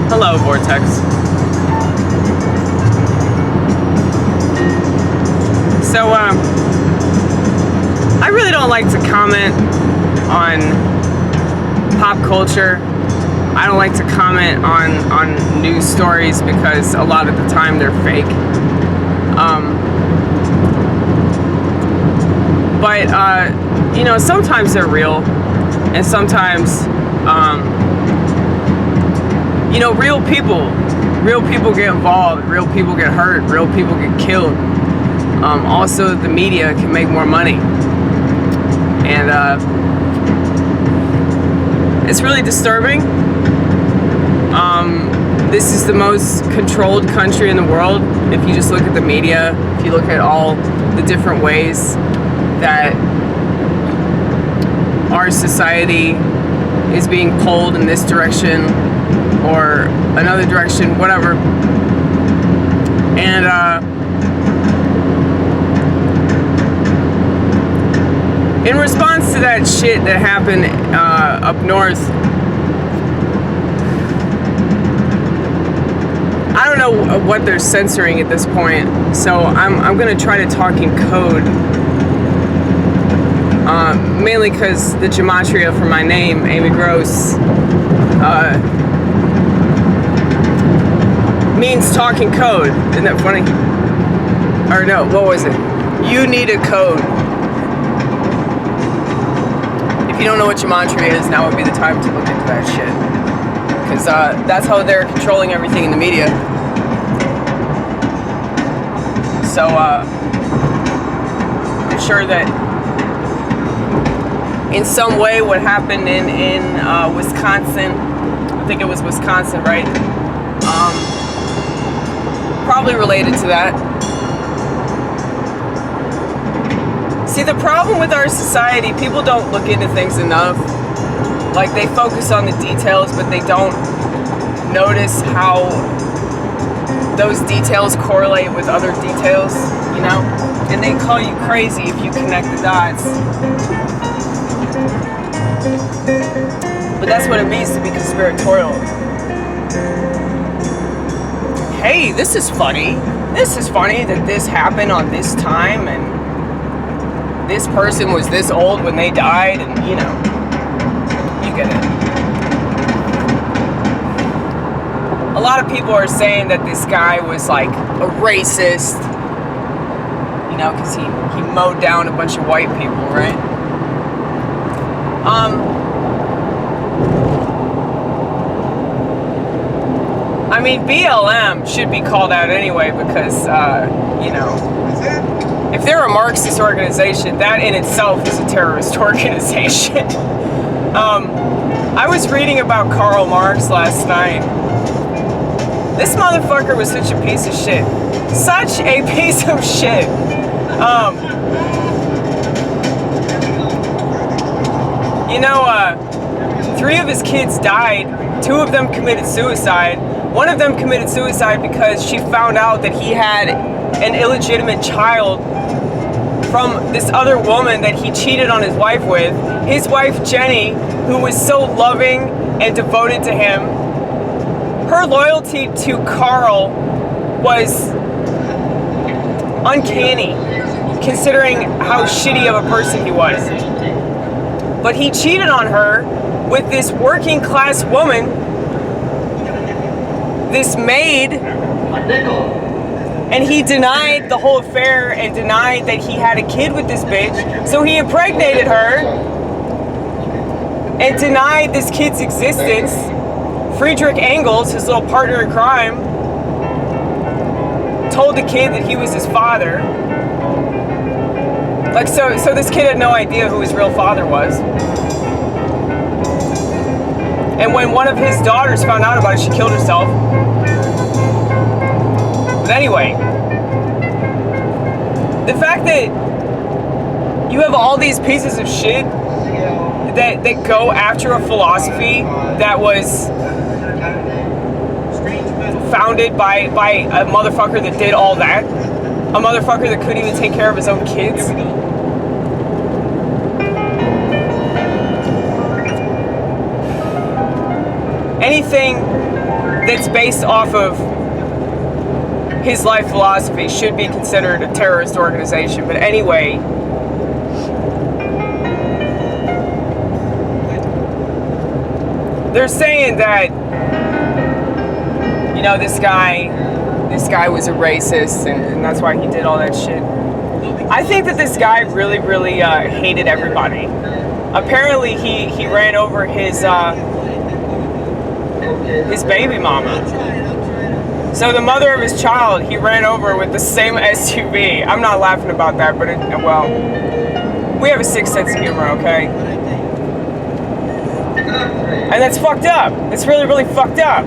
Hello, Vortex. So, I really don't like to comment on pop culture. I don't like to comment on news stories because a lot of the time they're fake. But, you know, sometimes they're real, and sometimes, you know, real people get involved, real people get hurt, real people get killed. Also, the media can make more money, and it's really disturbing. This is the most controlled country in the world. If you just look at the media, if you look at all the different ways that our society is being pulled in this direction or another direction, whatever. And in response to that shit that happened up north, I don't know what they're censoring at this point, so I'm gonna try to talk in code, mainly because the gematria for my name, Amy Gross, means talking code. Isn't that funny? Or no, what was it? You need a code. If you don't know what gematria is, now would be the time to look into that shit. Because that's how they're controlling everything in the media. So, I'm sure that in some way what happened in Wisconsin, I think it was Wisconsin, right? Probably related to that. See, the problem with our society, people don't look into things enough. Like, they focus on the details, but they don't notice how those details correlate with other details, you know? And they call you crazy if you connect the dots. But that's what it means to be conspiratorial. Hey, this is funny. This is funny that this happened on this time, and this person was this old when they died, and, you know, you get it. A lot of people are saying that this guy was like a racist, you know, because he mowed down a bunch of white people, right? I mean, BLM should be called out anyway because, you know, if they're a Marxist organization, that in itself is a terrorist organization. I was reading about Karl Marx last night. This motherfucker was such a piece of shit. Such a piece of shit. You know, 3 of his kids died. 2 of them committed suicide. 1 of them committed suicide because she found out that he had an illegitimate child from this other woman that he cheated on his wife with. His wife, Jenny, who was so loving and devoted to him, her loyalty to Karl was uncanny, considering how shitty of a person he was. But he cheated on her with this working class woman, this maid, and he denied the whole affair and denied that he had a kid with this bitch. So he impregnated her and denied this kid's existence. Friedrich Engels, his little partner in crime, told the kid that he was his father. Like, so this kid had no idea who his real father was. And when one of his daughters found out about it, she killed herself. But anyway, the fact that you have all these pieces of shit that go after a philosophy that was founded by a motherfucker that did all that, a motherfucker that couldn't even take care of his own kids. Anything that's based off of his life philosophy should be considered a terrorist organization. But anyway, they're saying that, you know, this guy was a racist, and that's why he did all that shit. I think that this guy really, really hated everybody. Apparently, he ran over his baby mama. So the mother of his child, he ran over with the same SUV. I'm not laughing about that, but well, we have a sick sense of humor, okay? And that's fucked up. It's really, really fucked up.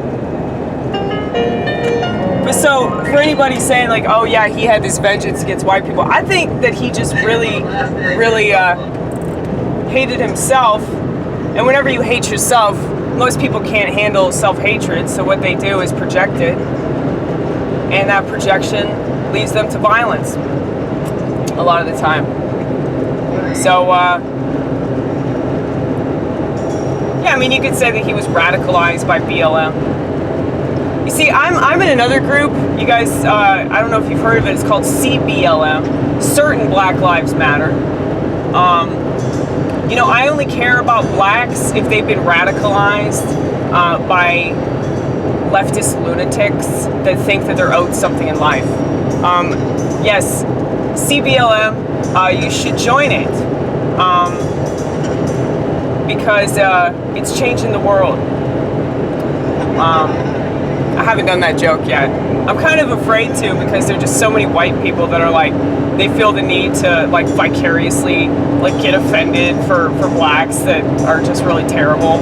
But so, for anybody saying like, oh yeah, he had this vengeance against white people, I think that he just really, really hated himself. And whenever you hate yourself, most people can't handle self-hatred, so what they do is project it. And that projection leads them to violence a lot of the time. So, yeah, I mean, you could say that he was radicalized by BLM. You see, I'm in another group. You guys, I don't know if you've heard of it. It's called cblm, Certain Black Lives Matter. You know, I only care about blacks if they've been radicalized by leftist lunatics that think that they're owed something in life. Yes, cblm, you should join it. Because it's changing the world. I haven't done that joke yet. I'm kind of afraid to, because there are just so many white people that are like, they feel the need to like vicariously like get offended for blacks that are just really terrible.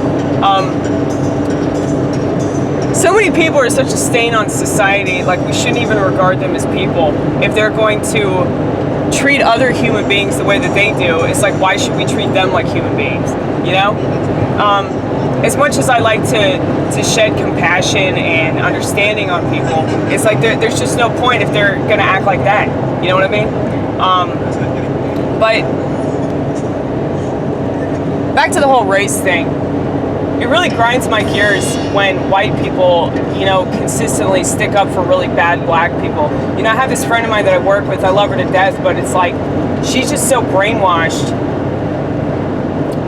So many people are such a stain on society, like we shouldn't even regard them as people. If they're going to treat other human beings the way that they do, it's like, why should we treat them like human beings? You know? As much as I like to shed compassion and understanding on people, it's like there's just no point if they're gonna act like that. You know what I mean? But back to the whole race thing. It really grinds my gears when white people, you know, consistently stick up for really bad black people. You know, I have this friend of mine that I work with. I love her to death, but it's like she's just so brainwashed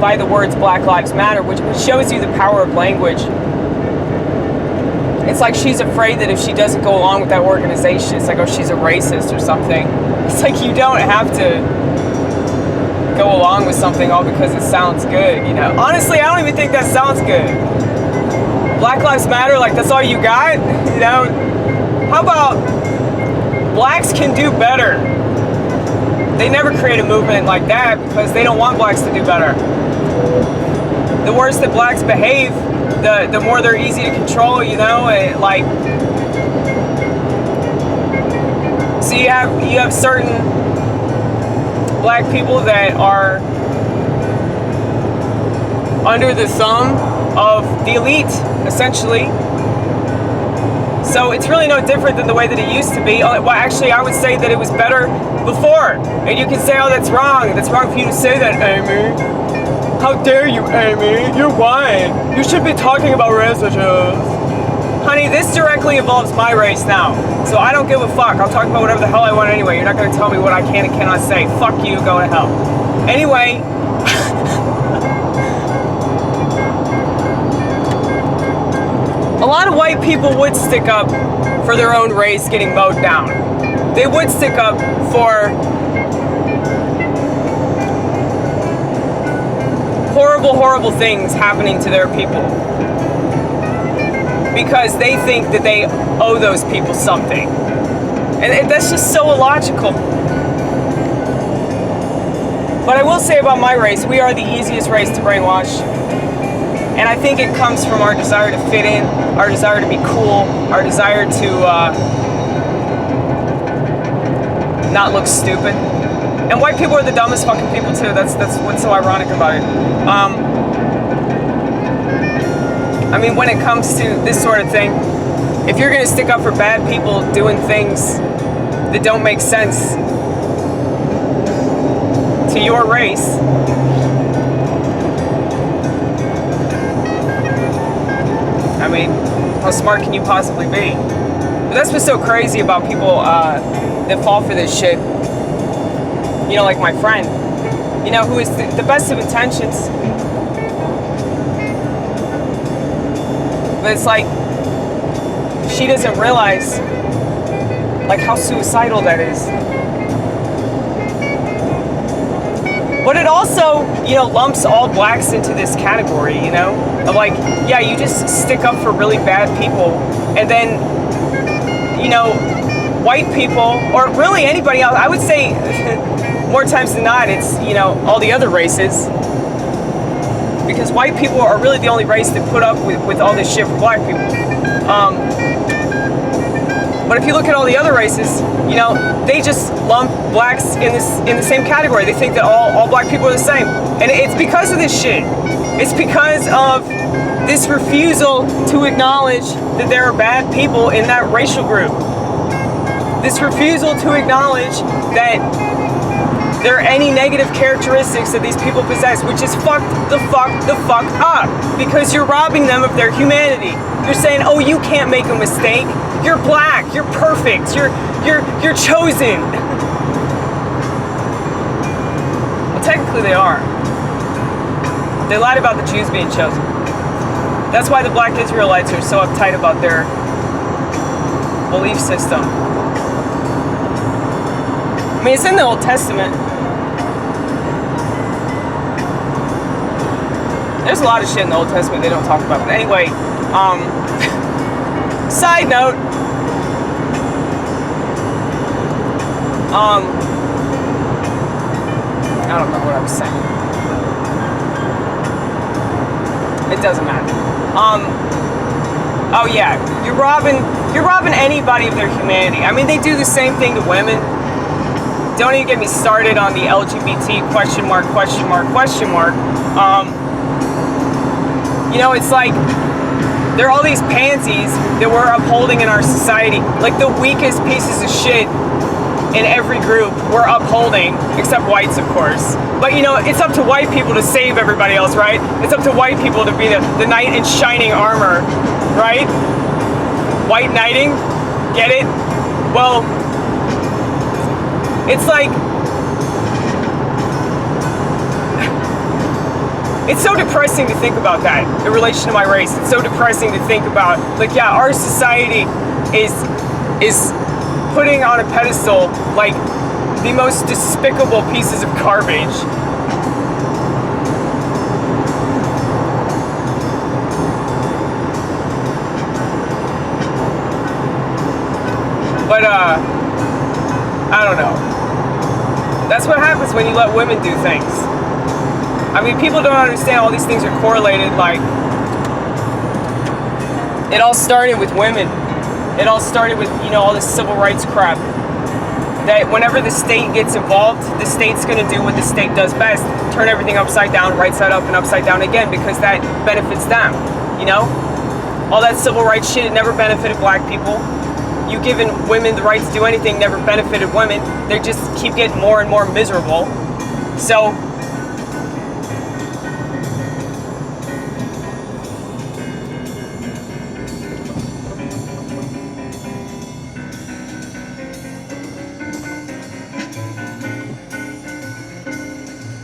by the words Black Lives Matter, which shows you the power of language. It's like she's afraid that if she doesn't go along with that organization, it's like, oh, she's a racist or something. It's like, you don't have to go along with something all because it sounds good, you know? Honestly, I don't even think that sounds good. Black Lives Matter, like, that's all you got? You know? How about blacks can do better? They never create a movement like that because they don't want blacks to do better. The worse that blacks behave, the more they're easy to control, you know? Like, so you have certain black people that are under the thumb of the elite, essentially. So it's really no different than the way that it used to be. Well, actually, I would say that it was better before. And you can say, oh, that's wrong. That's wrong for you to say that, Amy. How dare you, Amy? You're white. You should be talking about race issues. Honey, this directly involves my race now. So I don't give a fuck. I'll talk about whatever the hell I want anyway. You're not going to tell me what I can and cannot say. Fuck you, go to hell. Anyway. A lot of white people would stick up for their own race getting mowed down. They would stick up for horrible, horrible things happening to their people. Because they think that they owe those people something. And that's just so illogical. But I will say about my race, we are the easiest race to brainwash. And I think it comes from our desire to fit in, our desire to be cool, our desire to not look stupid. And white people are the dumbest fucking people too. That's what's so ironic about it. I mean, when it comes to this sort of thing, if you're gonna stick up for bad people doing things that don't make sense to your race, I mean, How smart can you possibly be? But that's what's so crazy about people that fall for this shit. You know, like my friend, you know, who is the best of intentions. But it's like, she doesn't realize, like, how suicidal that is. But it also, you know, lumps all blacks into this category, you know? Of like, yeah, you just stick up for really bad people, and then, you know, white people, or really anybody else, I would say, more times than not, it's, you know, all the other races. Because white people are really the only race that put up with all this shit for black people. But if you look at all the other races, you know, they just lump blacks in the same category. They think that all black people are the same. And it's because of this shit. It's because of this refusal to acknowledge that there are bad people in that racial group. This refusal to acknowledge that there are any negative characteristics that these people possess, which is fuck up, because you're robbing them of their humanity. You're saying, oh, you can't make a mistake. You're black. You're perfect. You're chosen. Well, technically they are. They lied about the Jews being chosen. That's why the black Israelites are so uptight about their belief system. I mean, it's in the Old Testament. There's a lot of shit in the Old Testament they don't talk about. But anyway, side note, I don't know what I was saying. It doesn't matter. Oh yeah, you're robbing anybody of their humanity. I mean, they do the same thing to women. Don't even get me started on the LGBT question mark. You know, it's like, there are all these pansies that we're upholding in our society. Like the weakest pieces of shit in every group we're upholding, except whites, of course. But you know, it's up to white people to save everybody else, right? It's up to white people to be the knight in shining armor, right? White knighting, get it? Well, it's like, it's so depressing to think about that in relation to my race. It's so depressing to think about, like, yeah, our society is putting on a pedestal, like, the most despicable pieces of garbage. But, I don't know. That's what happens when you let women do things. I mean, people don't understand all these things are correlated. Like, it all started with women. It all started with, you know, all this civil rights crap. That whenever the state gets involved, the state's going to do what the state does best. Turn everything upside down, right side up, and upside down again, because that benefits them, you know? All that civil rights shit, it never benefited black people. You giving women the right to do anything never benefited women. They just keep getting more and more miserable. So,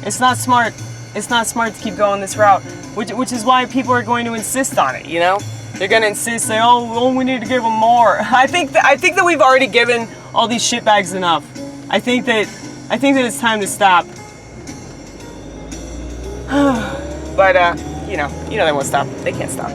it's not smart. It's not smart to keep going this route, which is why people are going to insist on it, you know? They're going to insist, say, oh, we need to give them more. I think that we've already given all these shitbags enough. I think that it's time to stop. But, you know, they won't stop. They can't stop.